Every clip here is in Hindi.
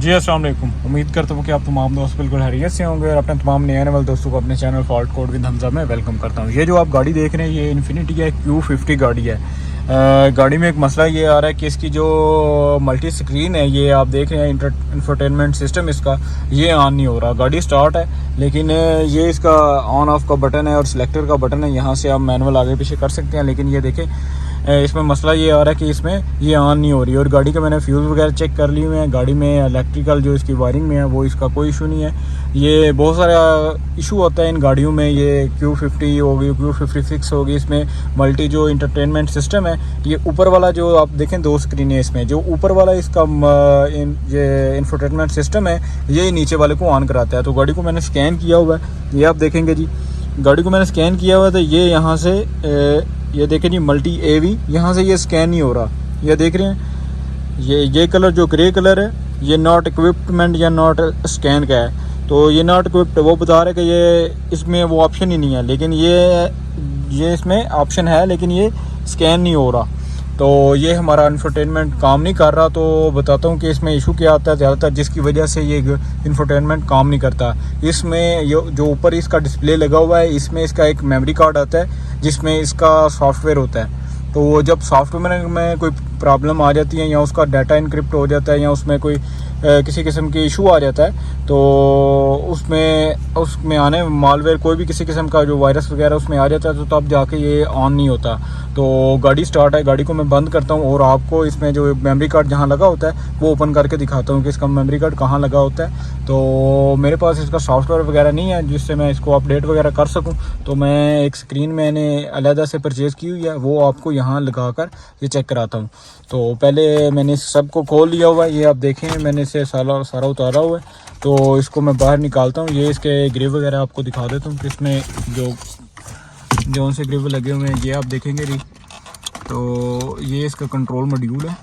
जी अस्सलाम वालेकुम। उम्मीद करता हूँ कि आप तमाम दोस्त बिल्कुल खैरियत से होंगे और अपने तमाम नए आने वाले दोस्तों को अपने channel fault code with Hamza में वेलकम करता हूँ। ये जो आप गाड़ी देख रहे हैं ये इन्फिनिटी है, Q50 गाड़ी है। गाड़ी में एक मसला ये आ रहा है कि इसकी जो मल्टी स्क्रीन है, ये आप देख रहे हैं इंफोटेनमेंट सिस्टम इसका ये ऑन नहीं हो रहा। गाड़ी स्टार्ट है लेकिन ये इसका ऑन ऑफ का बटन है और सिलेक्टर का बटन है, यहाँ से आप मैनुअल आगे पीछे कर सकते हैं। लेकिन ये देखें इसमें मसला ये आ रहा है कि इसमें ये ऑन नहीं हो रही। और गाड़ी का मैंने फ्यूज़ वगैरह चेक कर लिए हुए हैं, गाड़ी में इलेक्ट्रिकल जो इसकी वायरिंग में है वो इसका कोई इशू नहीं है। ये बहुत सारा इशू होता है इन गाड़ियों में, ये Q50 होगी, Q56 होगी, इसमें मल्टी जो इंटरटेनमेंट सिस्टम है, ये ऊपर वाला जो आप देखें 2 स्क्रीनें इसमें, जो ऊपर वाला इसका ये इंफोटेनमेंट सिस्टम है ये नीचे वाले को ऑन कराता है। तो गाड़ी को मैंने स्कैन किया हुआ है, ये आप देखेंगे जी, गाड़ी को मैंने स्कैन किया हुआ है। तो ये यहाँ से ये देखें जी मल्टी AV, यहाँ से ये स्कैन नहीं हो रहा। ये देख रहे हैं ये कलर जो ग्रे कलर है ये नॉट इक्विपमेंट या नॉट स्कैन का है। तो ये नॉट इक्विप्ड वो बता रहे कि ये इसमें वो ऑप्शन ही नहीं है, लेकिन ये इसमें ऑप्शन है लेकिन ये स्कैन नहीं हो रहा। तो ये हमारा इंफोटेनमेंट काम नहीं कर रहा। तो बताता हूँ कि इसमें इशू क्या आता है ज़्यादातर, जिसकी वजह से ये इंफोटेनमेंट काम नहीं करता। इसमें जो ऊपर इसका डिस्प्ले लगा हुआ है, इसमें इसका एक मेमोरी कार्ड आता है जिसमें इसका सॉफ्टवेयर होता है। तो जब सॉफ्टवेयर में कोई प्रॉब्लम आ जाती है या उसका डाटा इनक्रिप्ट हो जाता है या उसमें कोई किसी किस्म की इशू आ जाता है, तो उसमें आने मालवेयर कोई भी किसी किस्म का जो वायरस वगैरह उसमें आ जाता है, तो तब जाके ये ऑन नहीं होता। तो गाड़ी स्टार्ट है, गाड़ी को मैं बंद करता हूँ और आपको इसमें जो मेमोरी कार्ड जहाँ लगा होता है वो ओपन करके दिखाता हूँ कि इसका मेमोरी कार्ड कहाँ लगा होता है। तो मेरे पास इसका सॉफ्टवेयर वगैरह नहीं है जिससे मैं इसको अपडेट वगैरह कर सकूँ। तो मैं एक स्क्रीन मैंने अलहदा से परचेज़ की हुई है, वो आपको यहाँ लगा कर ये चेक कराता हूँ। तो पहले मैंने इस सब को खोल लिया हुआ है, ये आप देखें मैंने इसे सारा उतारा हुआ है। तो इसको मैं बाहर निकालता हूँ, ये इसके ग्रिप वगैरह आपको दिखा देता हूँ कि इसमें जो से ग्रिप लगे हुए हैं ये आप देखेंगे जी। तो ये इसका कंट्रोल मॉड्यूल है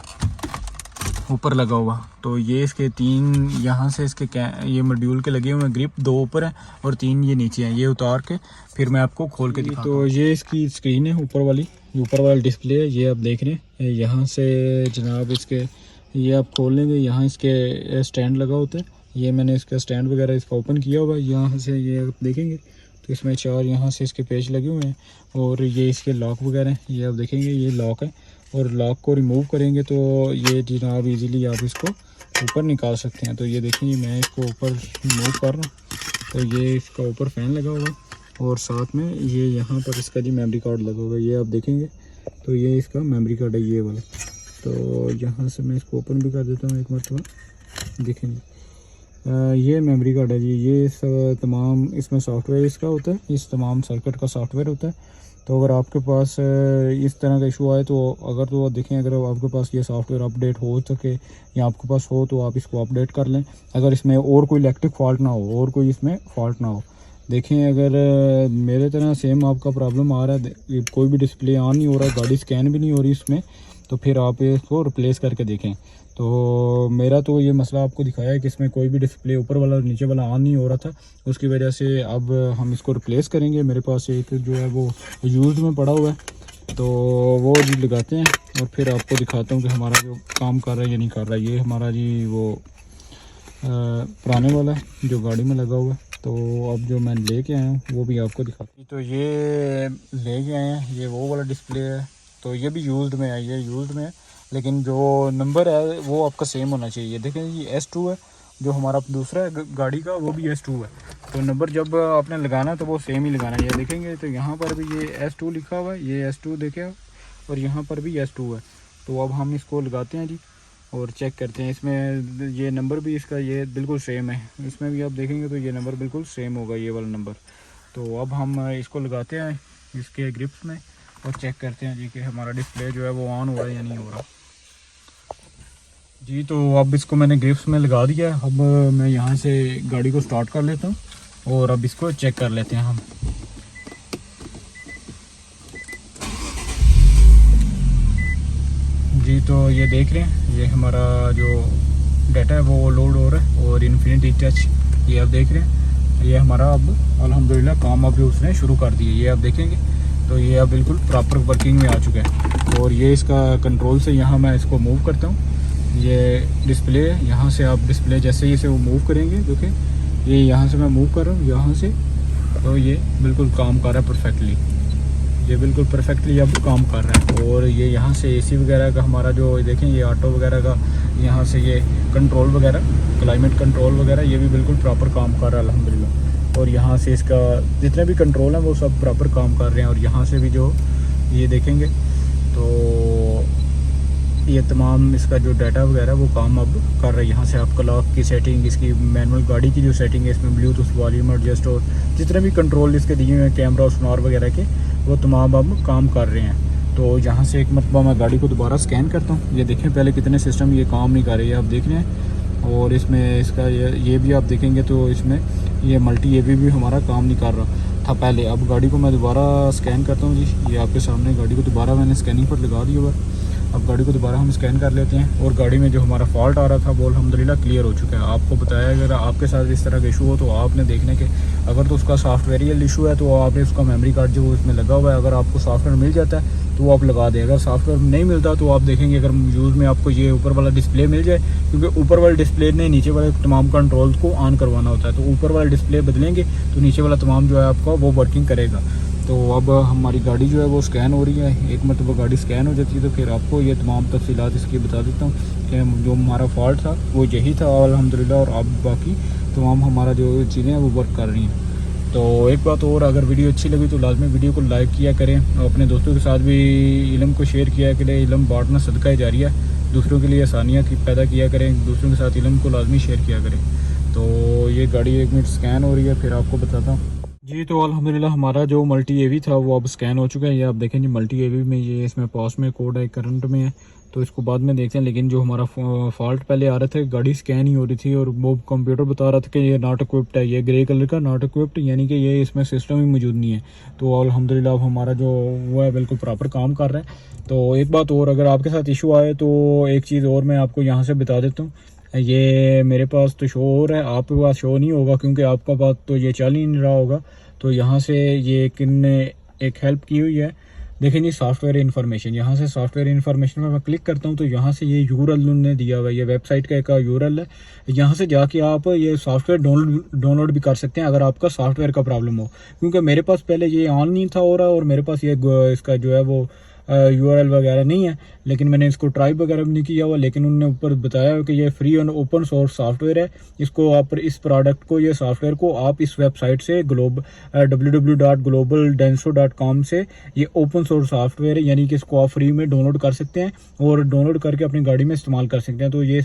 ऊपर लगा हुआ। तो ये इसके 3 यहाँ से इसके ये मॉड्यूल के लगे हुए हैं ग्रिप, 2 ऊपर हैं और 3 ये नीचे हैं। ये उतार के फिर मैं आपको खोल के दिखाता हूँ। तो ये इसकी स्क्रीन है ऊपर वाला डिस्प्ले है, ये आप देख रहे हैं। यहाँ से जनाब इसके ये आप खोल लेंगे, यहाँ इसके स्टैंड लगा होता है। ये मैंने इसका स्टैंड वगैरह इसका ओपन किया हुआ है। यहाँ से ये आप देखेंगे तो इसमें 4 यहाँ से इसके पेज लगे हुए हैं और ये इसके लॉक वगैरह हैं, ये आप देखेंगे ये लॉक है। और लॉक को रिमूव करेंगे तो ये जनाब इजीली आप इसको ऊपर निकाल सकते हैं। तो ये देखेंगे मैं इसको ऊपर रिमूव कर रहा हूँ, तो ये इसका ऊपर फ़ैन लगा हुआ है और साथ में ये यहाँ पर इसका जी मेमोरी कार्ड लगा हुआ है, ये आप देखेंगे। तो ये इसका मेमोरी कार्ड है ये वाला। तो यहाँ से मैं इसको ओपन भी कर देता हूँ एक मरतबा, देखेंगे ये मेमोरी कार्ड है जी। ये सब तमाम इसमें सॉफ्टवेयर इसका होता है, इस तमाम सर्किट का सॉफ्टवेयर होता है। तो अगर आपके पास इस तरह का इशू आए तो देखें, अगर आपके पास ये सॉफ्टवेयर अपडेट हो सके या आपके पास हो तो आप इसको अपडेट कर लें। अगर इसमें और कोई इलेक्ट्रिक फॉल्ट ना हो और कोई इसमें फॉल्ट ना हो, देखें अगर मेरे तरह सेम आपका प्रॉब्लम आ रहा है, कोई भी डिस्प्ले ऑन नहीं हो रहा, गाड़ी स्कैन भी नहीं हो रही इसमें, तो फिर आप इसको रिप्लेस करके देखें। तो मेरा तो ये मसला आपको दिखाया है कि इसमें कोई भी डिस्प्ले ऊपर वाला और नीचे वाला ऑन नहीं हो रहा था, उसकी वजह से अब हम इसको रिप्लेस करेंगे। मेरे पास एक जो है वो यूज़ में पड़ा हुआ है, तो वो जी लगाते हैं और फिर आपको दिखाता हूँ कि हमारा जो काम कर रहा है या नहीं कर रहा है। ये हमारा जी वो पुराने वाला है जो गाड़ी में लगा हुआ है। तो अब जो मैं लेके आया हूँ वो भी आपको दिखाता हूँ। तो ये लेके आए हैं, ये वो वाला डिस्प्ले है। तो ये भी यूज़्ड में है, ये यूज़्ड में है, लेकिन जो नंबर है वो आपका सेम होना चाहिए। देखें ये S2 है, जो हमारा दूसरा है गाड़ी का वो भी S2 है। तो नंबर जब आपने लगाना है तो वो सेम ही लगाना है। ये देखेंगे तो यहाँ पर भी ये S2 लिखा हुआ है, ये S2 देखें, और यहाँ पर भी S2 है। तो अब हम इसको लगाते हैं जी और चेक करते हैं। इसमें ये नंबर भी इसका ये बिल्कुल सेम है, इसमें भी आप देखेंगे तो ये नंबर बिल्कुल सेम होगा, ये वाला नंबर। तो अब हम इसको लगाते हैं इसके ग्रिप्स में और चेक करते हैं जी कि हमारा डिस्प्ले जो है वो ऑन हो रहा है या नहीं हो रहा जी। तो अब इसको मैंने ग्रिप्स में लगा दिया है। अब मैं यहाँ से गाड़ी को स्टार्ट कर लेता हूँ और अब इसको चेक कर लेते हैं हम। जी तो ये देख रहे हैं ये हमारा जो डाटा है वो लोड हो रहा है और इन्फिनिटी टच ये आप देख रहे हैं, ये हमारा अब अल्हम्दुलिल्लाह काम अभी उसने शुरू कर दिए। ये आप देखेंगे तो ये अब बिल्कुल प्रॉपर वर्किंग में आ चुका है। और ये इसका कंट्रोल से यहाँ मैं इसको मूव करता हूँ ये डिस्प्ले, यहाँ से आप डिस्प्ले जैसे ही इसे वो मूव करेंगे, देखिए ये यहाँ से मैं मूव कर रहा हूँ यहाँ से, तो ये बिल्कुल काम कर रहा है परफेक्टली, ये बिल्कुल परफेक्टली अब काम कर रहा है। और ये यहाँ से एसी वगैरह का हमारा जो देखें ये ऑटो वगैरह का यहाँ से ये कंट्रोल वगैरह, क्लाइमेट कंट्रोल वगैरह, ये भी बिल्कुल प्रॉपर काम कर रहा है अल्हम्दुलिल्लाह। और यहाँ से इसका जितने भी कंट्रोल हैं वो सब प्रॉपर काम कर रहे हैं। और यहाँ से भी जो ये देखेंगे तो ये तमाम इसका जो डाटा वगैरह वो काम अब कर रहा है। यहाँ से आप क्लॉक की सेटिंग, इसकी मैनुअल गाड़ी की जो सेटिंग है, इसमें ब्लूटूथ वॉल्यूम एडजस्ट और जितने भी कंट्रोल इसके दिए हुए हैं कैमरा और सोनार वगैरह के, वो तमाम अब काम कर रहे हैं। तो यहाँ से एक मरतबा मैं गाड़ी को दोबारा स्कैन करता हूँ। ये देखें पहले कितने सिस्टम ये काम नहीं कर रही है, आप देख रहे हैं। और इसमें इसका ये भी आप देखेंगे तो इसमें ये मल्टी एवी भी हमारा काम नहीं कर रहा था पहले। अब गाड़ी को मैं दोबारा स्कैन करता हूँ जी, ये आपके सामने गाड़ी को दोबारा मैंने स्कैनिंग पर लगा दिया हुआ। अब गाड़ी को दोबारा हम स्कैन कर लेते हैं और गाड़ी में जो हमारा फॉल्ट आ रहा था वो अल्हम्दुलिल्लाह क्लियर हो चुका है। आपको बताया अगर आपके साथ इस तरह का इशू हो तो आपने देखने के अगर तो उसका सॉफ्टवेयर इशू है तो आपने उसका मेमोरी कार्ड जो इसमें लगा हुआ है, अगर आपको सॉफ्टवेयर मिल जाता है तो वो आप लगा दें। अगर सॉफ्टवेयर नहीं मिलता तो आप देखेंगे अगर यूज़ में आपको ये ऊपर वाला डिस्प्ले मिल जाए, क्योंकि ऊपर वाले डिस्प्ले ने नीचे वाले तमाम कंट्रोल्स को ऑन करवाना होता है, तो ऊपर वाला डिस्प्ले बदलेंगे तो नीचे वाला तमाम जो है आपका वो वर्किंग करेगा। तो अब हमारी गाड़ी जो है वो स्कैन हो रही है। एक मतलब गाड़ी स्कैन हो जाती है तो फिर आपको ये तमाम तफसीलात इसकी बता देता हूँ कि जो हमारा फॉल्ट था वो यही था अल्हम्दुलिल्लाह, और अब बाकी तमाम हमारा जो चीज़ें हैं वो वर्क कर रही हैं। तो एक बात और, अगर वीडियो अच्छी लगी तो लाजमी वीडियो को लाइक किया करें और अपने दोस्तों के साथ भी इल्म को शेयर किया करें। इल्म बांटना सदका जारिया, दूसरों के लिए आसानियाँ पैदा किया करें, दूसरों के साथ इल्म को लाजमी शेयर किया करें। तो ये गाड़ी 1 मिनट स्कैन हो रही है, फिर आपको बताता हूँ जी। तो अल्हम्दुलिल्लाह हमारा जो मल्टी एवी था वो अब स्कैन हो चुका है। ये आप देखें जी मल्टी एवी में ये इसमें पास में कोड है, करंट में है, तो इसको बाद में देखते हैं। लेकिन जो हमारा फॉल्ट पहले आ रहा था, गाड़ी स्कैन ही हो रही थी और वो कंप्यूटर बता रहा था कि ये नॉट इक्विप्ड है, ये ग्रे कलर का नॉट इक्विप्ड, यानी कि ये इसमें सिस्टम ही मौजूद नहीं है। तो अल्हम्दुलिल्लाह अब हमारा जो वो है बिल्कुल प्रॉपर काम कर रहा है। तो एक बात और, अगर आपके साथ इशू आए तो एक चीज़ और मैं आपको यहाँ से बता देता हूँ। ये मेरे पास तो शो हो रहा है, आपके पास शो नहीं होगा क्योंकि आपका पास तो ये चल ही नहीं रहा होगा। तो यहाँ से ये किन्ने एक हेल्प की हुई है, देखें जी सॉफ्टवेयर इन्फॉर्मेशन। यहाँ से सॉफ्टवेयर इन्फॉर्मेशन में मैं क्लिक करता हूँ तो यहाँ से ये यूआरएल उन्होंने दिया हुआ है, ये वेबसाइट का एक यूआरएल है। यहाँ से जाके आप ये सॉफ्टवेयर डाउनलोड भी कर सकते हैं अगर आपका सॉफ्टवेयर का प्रॉब्लम हो, क्योंकि मेरे पास पहले ये ऑन नहीं था हो रहा और मेरे पास ये इसका जो है वो यूआरएल वगैरह नहीं है। लेकिन मैंने इसको ट्राई वगैरह भी नहीं किया हुआ, लेकिन उन्होंने ऊपर बताया कि ये फ्री और ओपन सोर्स सॉफ्टवेयर है। इसको आप इस प्रोडक्ट को, ये सॉफ्टवेयर को आप इस वेबसाइट से www.globaldenso.com से, ये ओपन सोर्स सॉफ्टवेयर है, यानी कि इसको आप फ्री में डाउनलोड कर सकते हैं और डाउनलोड करके अपनी गाड़ी में इस्तेमाल कर सकते हैं। तो ये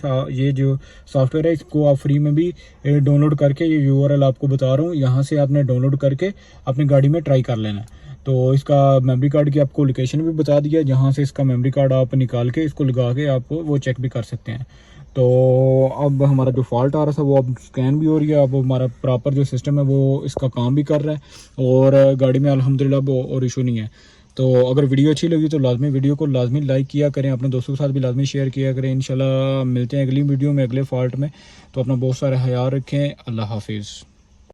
जो सॉफ्टवेयर है इसको आप फ्री में भी डाउनलोड करके, ये यूआरएल आपको बता रहा हूँ, यहाँ से आपने डाउनलोड करके अपनी गाड़ी में ट्राई कर लेना है। तो इसका मेमोरी कार्ड की आपको लोकेशन भी बता दिया, जहाँ से इसका मेमोरी कार्ड आप निकाल के इसको लगा के आप वो चेक भी कर सकते हैं। तो अब हमारा जो फॉल्ट आ रहा था वो अब स्कैन भी हो रही है, अब हमारा प्रॉपर जो सिस्टम है वो इसका काम भी कर रहा है और गाड़ी में अल्हम्दुलिल्लाह और इशू नहीं है। तो अगर वीडियो अच्छी लगी तो लाजमी वीडियो को लाजमी लाइक किया करें, अपने दोस्तों के साथ भी लाजमी शेयर किया करें। इंशाल्लाह मिलते हैं अगली वीडियो में, अगले फॉल्ट में। तो अपना बहुत सारा ख्याल रखें। अल्लाह हाफिज़।